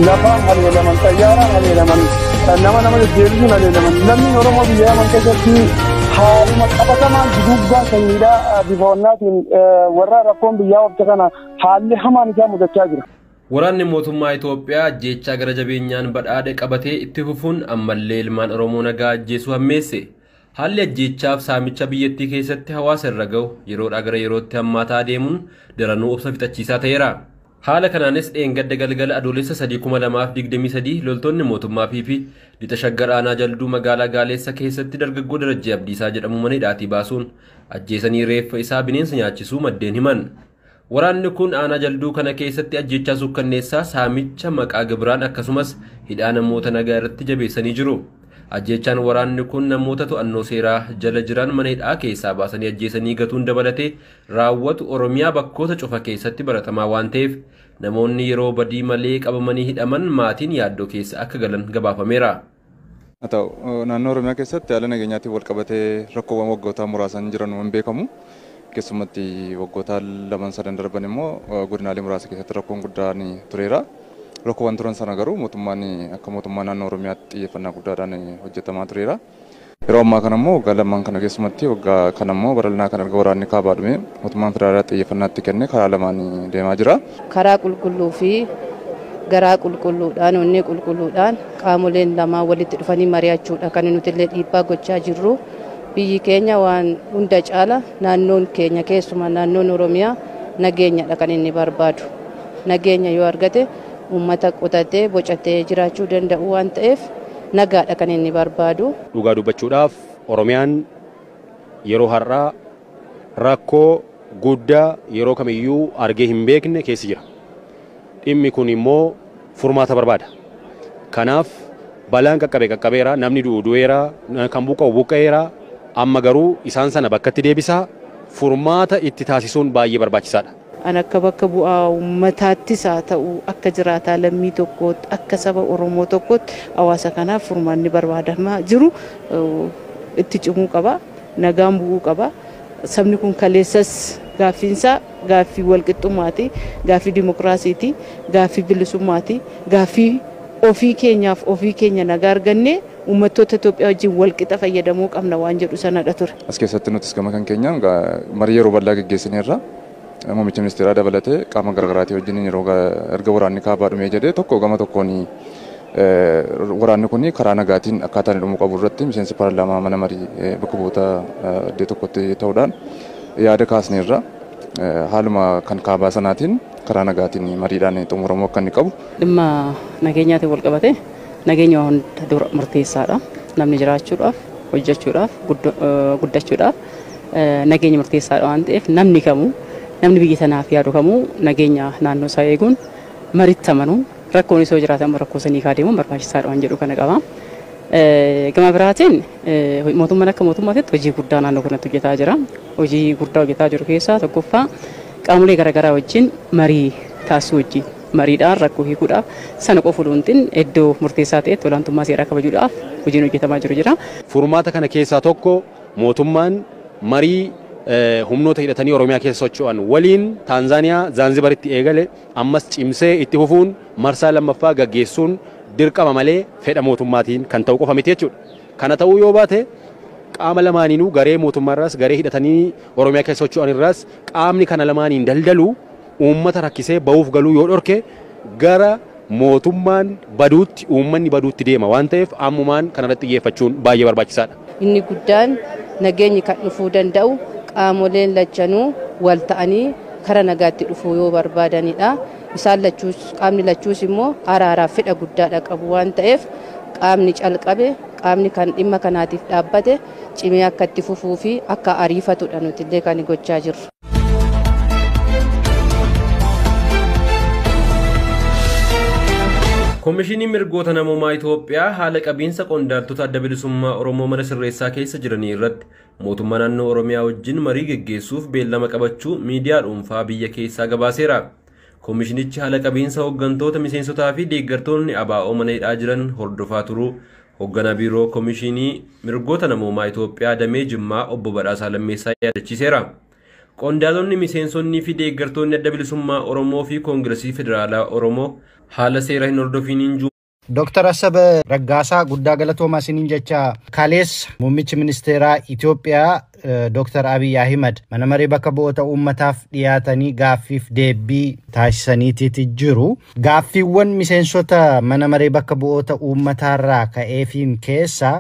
lafaan haleelaman xayyaaraan haleelaman nama deebisuun haleelaman namni Oromoo biyya Yaman keessatti haaluma qabatamaan duubbaa sanyiidhaa bifoonnaatiin warra rakkoon biyyaa waqtii kana haalli hamaan isaa mudachaa jira. Waraanni mootummaa Itoophiyaa ajjeechaa gara jabeenyaan badhaadhe qabatee itti fufuun ammallee ilmaan Oromoo nagaa ajjeesuu hammeesse. Haalli ajjeechaaf saamicha biyyattii keessatti hawaasa irra ga'u yeroodhaa gara yerootti hammaataa deemuun daranuu obsa fixachiisaa ta'eera. Haala kanaanis dheengadda galgala adoolessa 2023 loltoonni mootummaa fi lixa shaggar aanaa jalduu magaalaa Gaaleessa keessatti dargaggoo Darajjee Abdiisaa jedhamu mana hidhaatii baasuun ajjeesanii reeffa isaa bineensa nyaachisuu maddeen himan. Waraanni kun aanaa jalduu kana keessatti ajjeechaa suukkanneessaa saamicha maqaa gibiraan akkasumas hidhaa namoota nagaa irratti jabeessanii jiru. Ajjeechaan waraanni kun namoota to'annoo seeraa jala jiran mana hidhaa keessaa baasanii ajjeesanii gatuun dabalatee raawwatu Oromiyaa bakkoota cufa keessatti baratamaa waan ta'eef namoonni yeroo badii malee qabamanii hidhaman maatiin yaaddoo keessa akka galan gabaafameera. Naannoo Oromiyaa keessatti haala nageenyaatiin wal qabatee rakkoowwan waggootaa muraasan jiran waan beekamu. Keessumatti waggoota lamaan sadan darban immoo godinaalee muraasa keessatti rakkoon guddaan tureera. Rakkoowwan turan sana garuu mootummaan akka mootummaa naannoo Oromiyaatti xiyyeeffannaa guddaadhaan hojjetamaa tureera. Yeroo ammaa kana immoo waggaa lamaan kana keessumatti waggaa kana immoo babal'inaa kan erga waraanni kaabaa dhume mootummaan federaalaa xiyyeeffannaatti kenne karaa lamaan deemaa jira. Karaa qulqulluu fi garaa qulqulluudhaan onnee qulqulluudhaan qaamoleen lamaan walitti dhufanii mari'achuudha kan nuti illee dhiibbaa gochaa jirru. Biyyi keenya waan hunda caala naannoon keenya keessumaa naannoon Oromiyaa nageenyadha kan inni barbaadu. Nageenya yoo argate uummata qotatee bocatee jiraachuu danda'u waan ta'eef nagaadha kan inni barbaadu. Dhugaa dubbachuudhaaf Oromiyaan yeroo har'aa rakkoo guddaa yeroo kamiyyuu argee hin beekne keessa jira. Dhimmi kun immoo furmaata barbaada. Kanaaf balaan qaqqabeera, namni du'eera, kan buqqa'u buqqa'eera. Amma garuu isaan sana bakkatti deebisaa furmaata itti taasisuun baay'ee barbaachisaadha. An akka bakka bu'aa uummataattis haa ta'u akka jiraataa lammii tokkootti akka saba Oromoo tokkootti hawaasa kanaaf furmaanni barbaadamaa jiru itti cimuu qaba. Nagaan bu'uu qaba. Sabni kun kaleessas gaaffiinsaa gaaffii walqixxummaati, gaaffii dimokiraasiiti, gaaffii bilisummaati, gaaffii ofii keenyaaf ofii keenya nagaa arganne uummattoota Itoophiyaa wajjin walqixa fayyadamuu qabna waan jedhu sanadha ture. As keessatti nutis gama kan keenyaan marii yeroo bal'aa geggeessineerra. Muummicha ministeeraa dabalatee qaama garaagaraatii wajjin yeroo erga waraanni kaabaa dhumee jedhee tokko gama tokkoon waraanni kun karaa nagaatiin akkaataa inni dhumuu qabu irratti miseensi paarlaamaa mana marii bakka bu'oota iddoo tokkotti ta'uudhaan yaada kaasneerra. Haaluma kan kaabaa sanaatiin karaa nagaatiin mariidhaan xumuramuu akka inni qabu. Dhimma nageenyaatiin wal qabate nageenya hunda dura murteessaadha. Namni jiraachuudhaaf, hojjechuudhaaf, guddachuudhaaf nageenya murteessaadha waan ta'eef namni kamuu namni biyya sanaaf yaadu kamuu nageenya naannoo isaa eeguun maritti amanuu rakkoon isoo jiraatan rakkoo sanii kaadeemuun barbaachisaadha waan jedhu kana qaba. Gama biraatiin mootummaan akka mootummaatti hojii guddaa naannoo kanatti hojjetaa jira. Hojii guddaa hojjetaa jiru keessaa tokkoffaa qaamolee garaagaraa wajjin marii taasisuu wajjin mariidhaan rakkoo hiikuudhaaf sana qofa dhuunfin iddoo murteessaa ta'etti olaantummaa seeraa kabajuudhaaf hojiin hojjetamaa jira. Furmaata kana keessaa tokko mootummaan marii humnoota hidhatanii Oromiyaa keessa socho'an waliin Taanzaaniyaa Zaanzibaritti eegale ammas cimsee itti fufuun marsaa lammaffaa gaggeessuun dirqama malee fedha mootummaatiin kan ta'u qofa miti jechuudha. Kana ta'uu yoo baate qaama lamaaniinuu garee mootummaarraas garee hidhatanii Oromiyaa keessa socho'an irraas qaamni kana lamaaniin daldalu uummata rakkisee ba'uuf galuu yoo dhorke gara mootummaan baduutti uummanni baduutti deema waan ta'eef ammumaan kanarratti xiyyeeffachuun baay'ee barbaachisaadha. Inni guddaan nageenyi kan dhufuu danda'u qaamoleen lachanuu wal ta'anii kara nagaatti dhufuu yoo barbaadanidha. Isaan lachuus qaamni lachuus immoo araaraaf fedha guddaadha qabu waan ta'eef qaamni calqabe qaamni kan dhimma kanaatiif dhaabbate cimee akka itti fufuu fi akka ariifatudha nuti illee kan gochaa jirru. Komishinii mirgoota namummaa Itoophiyaa haala qabiinsa qondaaltota adda bilisummaa Oromoo mana sirreessaa keessa jiranii irratti mootummaa naannoo Oromiyaa wajjin marii geggeessuuf beellama qabachuu miidiyaa dhuunfaa biyya keessaa gabaaseera. Komishinichi haala qabiinsa hooggantoota miseensotaa fi deeggartoonni ABO mana hidhaa jiran hordofaa turuu hoogganaa biiroo Komishinii mirgoota namummaa Itoophiyaa damee Jimmaa obbo Badhaasaa Lammeessaa yaadachiiseera. Qondaalonni miseensonnii fi deeggartoonni adda bilisummaa Oromoo fi Koongiresii Federaalaa Oromoo haala seera hin hordofiniin jiru. Dr. Asabe Raggaasaa guddaa galatoomaa isiniin jecha kaleessa muummichi ministeeraa Itoophiyaa Dr. Abiy Ahmed mana maree bakka bu'oota uummataaf dhiyaatanii gaaffiif deebii taasisaniiti jiru. Gaaffiiwwan miseensota mana maree bakka bu'oota uummataarraa ka'eefiin keessa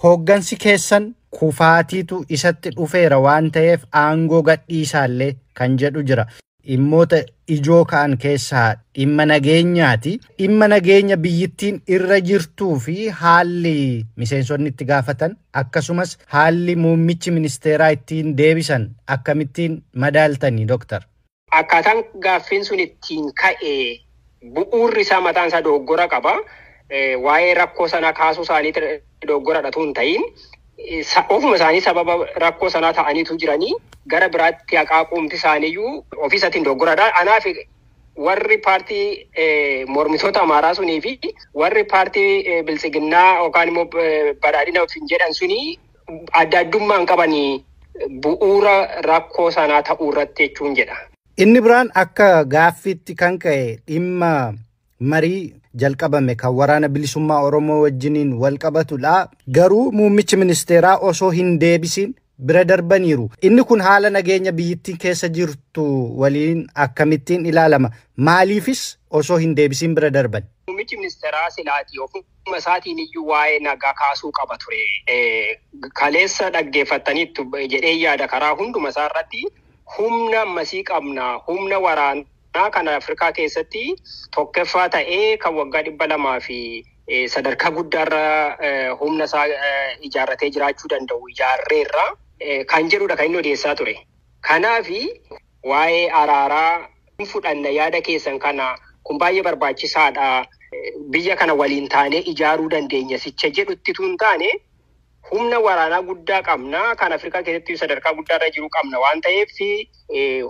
hooggansi keessan kufaatiitu isatti dhufeera waan ta'eef aangoo gadhiisaallee kan jedhu jira. Dhimmoota ijoo ka'an keessaa dhimma nageenyaati. Dhimma nageenya biyyittiin irra jirtuu fi haalli miseensonni itti gaafatan akkasumas haalli muummichi ministeeraa ittiin deebisan akkamittiin madaaltanii Dooktar? Akkaataan gaaffiin sun ittiin ka'e bu'uurri isaa mataan isaa dogoggora qaba. Waa'ee rakkoo sana kaasuu isaanii dogoggoradha tun ta'in ofuma isaanii sababa rakkoo sanaa ta'aniitu jiranii gara biraatti haqaaquumti isaaniiyyuu ofiisatiin dogoggoradha. Anaaf warri paartii mormitoota Amaaraa sunii fi warri paartii Biltsiginnaa yookaan immoo badhaadhina ofiin jedhan sunii adda addummaan qabanii bu'uura rakkoo sanaa ta'uu irratti jechuun jedha. Inni biraan akka gaaffiitti kan ka'e dhimma marii jalqabame kan waraana bilisummaa Oromoo wajjiniin wal qabatudha. Garuu muummichi ministeeraa osoo hin deebisin bira darbaniiru. Inni kun haala nageenya biyyittiin keessa jirtu waliin akkamittiin ilaalama? Maaliifis osoo hin deebisin bira darban? Muummichi ministeeraa silaatii ofuma isaatiin iyyuu waa'ee nagaa kaasuu qaba ture. Kaleessa dhaggeeffataniittu jedhee yaada karaa hunduma isaa irratti humna ammasii qabna, humna waraanaa kan Afrikaa keessatti tokkoffaa ta'ee kan waggaa 200 fi sadarkaa guddaarra humna isaa ijaarratee jiraachuu danda'u ijaarreerra kan jedhudha kan inni odeessaa ture. Kanaafi waa'ee araaraa fudhanna yaada keessan kana kun baay'ee barbaachisaadha. Biyya kana waliin taanee ijaaruu dandeenya sicha jedhutti tun taane humna waraanaa guddaa qabna kan Afrikaa keessatti sadarkaa guddaarra jiru qabna waan ta'eef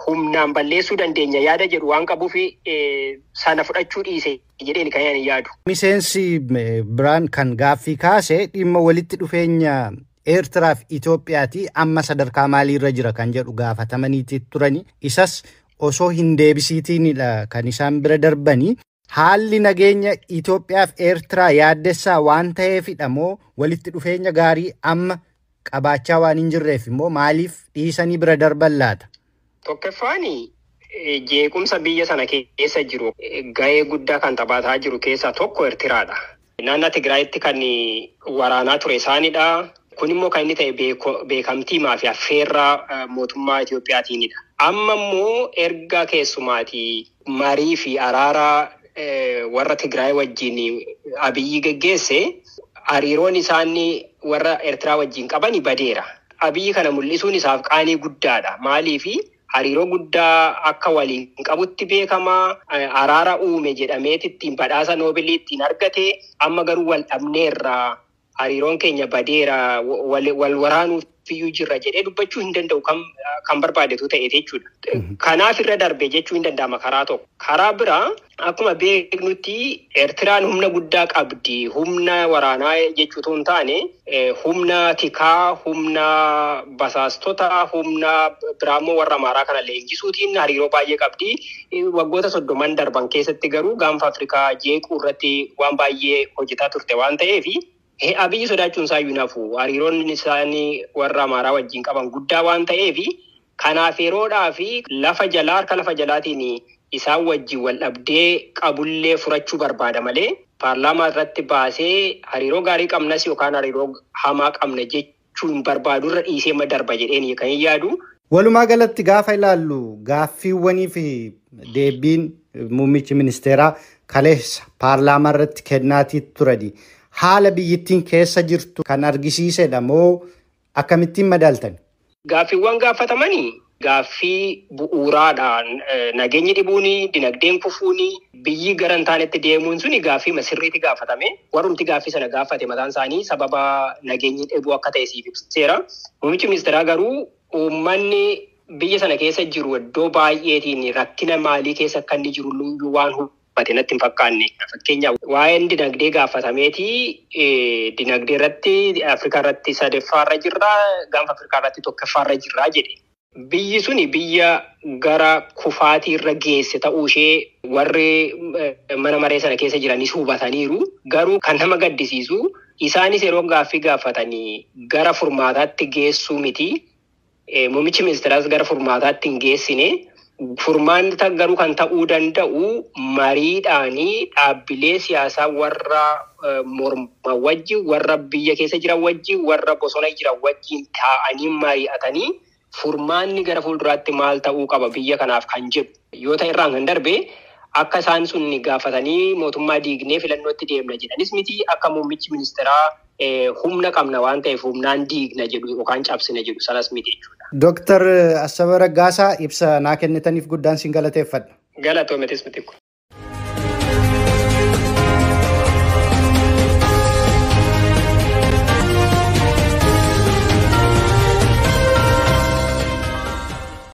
humnaan balleessuu dandeenya yaada jedhu waan qabuuf sana fudhachuu dhiise jedheen kan ani yaadu. Miseensi biraan kan gaaffii kaase dhimma walitti dhufeenya Eertiraa fi Itoophiyaati amma sadarkaa maaliirra jira kan jedhu gaafatamaniiti turani. Isas osoo hin deebisiitiinidha kan isaan bira darbanii. Haalli nageenya Itoophiyaa fi Eertiraa yaaddessaa waan ta'eefidha moo walitti dhufeenya gaarii amma qabaachaa waan hin jirreef immoo maaliif dhiisanii bira darban laata? Tokkoffaani jeequmsa biyya sana keessa jiru gahee guddaa kan taphataa jiru keessaa tokko Eertiraadha. Naannoo Tigraayitti kan waraanaa ture isaanidha. Kun immoo kan inni ta'e beekamtii fi affeerraa mootummaa Itoophiyaatiinidha. Amma immoo erga keessumaatii marii fi araaraa warra Tigraay wajjin Abiyyi geggeesse hariiroon isaanii warra Eertiraa wajjin qabani badeera. Abiyyi kana mul'isuun isaaf qaanii guddaadha. Maaliifi hariiroo guddaa akka waliin qabutti beekama. Araara uume jedhameeti ittiin badhaasa Noobilii ittiin argate. Amma garuu wal dhabneerra. Hariiroon keenya badeera wal waraanuuf iyyuu jirra jedhee dubbachuu hin danda'u kan barbaadetu ta'e jechuudha. Kanaaf irra darbe jechuu hin danda'ama karaa tokko. Karaa biraa akkuma beeknutti Eertiraan humna guddaa qabdi. Humna waraanaa jechuutu hin taane humna tikaa, humna basaastota, humna biraammoo warra Amaaraa kana leenjisuutiin hariiroo baay'ee qabdi. Waggoota 30 darban keessatti garuu gaanfa Afrikaa jeequu irratti waan baay'ee hojjetaa turte waan ta'eef Abiyyi sodaachuun isaa iyyuu nafu hariiroon isaanii warra Amaaraa wajjin qaban guddaa waan ta'eef kanaaf yeroodhaa fi harka lafa jalaatiin isaan wajjin wal dhabdee qabullee furachuu barbaada malee paarlaamaa irratti baasee hariiroo gaarii qabnas yookaan hariiroo hamaa qabna jechuu hin barbaadu irra dhiisee darba jedheen kan yaadu. Walumaa galatti gaafa ilaallu gaaffiiwwanii fi deebiin muummichi ministeeraa kaleessa paarlaamaa irratti kennaatii turani. Haala biyyittiin keessa jirtu kan argisiisedha moo akkamittiin madaaltan? Gaaffiiwwan gaafatamanii gaaffii bu'uuraadha. Nageenyi dhibuuni, dinagdeen kufuuni, biyyi gara hin taanetti deemuun suni gaaffii sirriitti gaafatame. Warrumti gaaffii sana gaafate mataan isaanii sababa nageenyi dhibuu akka ta'e siif ibseera. Muummichi ministeeraa garuu uummanni biyya sana keessa jiru iddoo baay'eetiin rakkina maalii keessa akka inni jiru waan hubatee natti hin fakkaanne. Fakkeenyaaf waa'een dinagdee gaafatameeti dinagdee irratti Afrikaa irratti sadaffaarra jirra, gaanfa Afrikaa irratti tokkoffaarra jirra jedhe. biyyi suni biyya gara kufaatii irra geesse ta'uu ishee warri mana maree sana keessa jiranis hubataniiru. Garuu kan nama gaddisiisu isaanis yeroo gaaffii gaafatanii gara furmaataatti geessuu miti. Muummichi ministeeraas gara furmaataatti hin geessine. Furmaata garuu kan ta'uu danda'u mariidhaanii dhaabbilee siyaasaa warra morma wajjin, warra biyya keessa jiran wajjin, warra bosona jiran wajjin taa'anii mari'atanii furmaanni gara fuulduraatti maal ta'uu qaba biyya kanaaf kan jedhu yoo ta'e irraan kan darbe akka isaan sun gaafatanii mootummaa diignee filannootti deemna jedhanis miti akka muummichi ministeeraa humna qabna waan ta'eef humnaan diigna jedhu yookaan cabsina jedhu sanas miti jechuudha. Dooktar Asabe Raggaasaa ibsa naa kennitaniif guddaan siin galateeffadha. Galatoometis miti kun.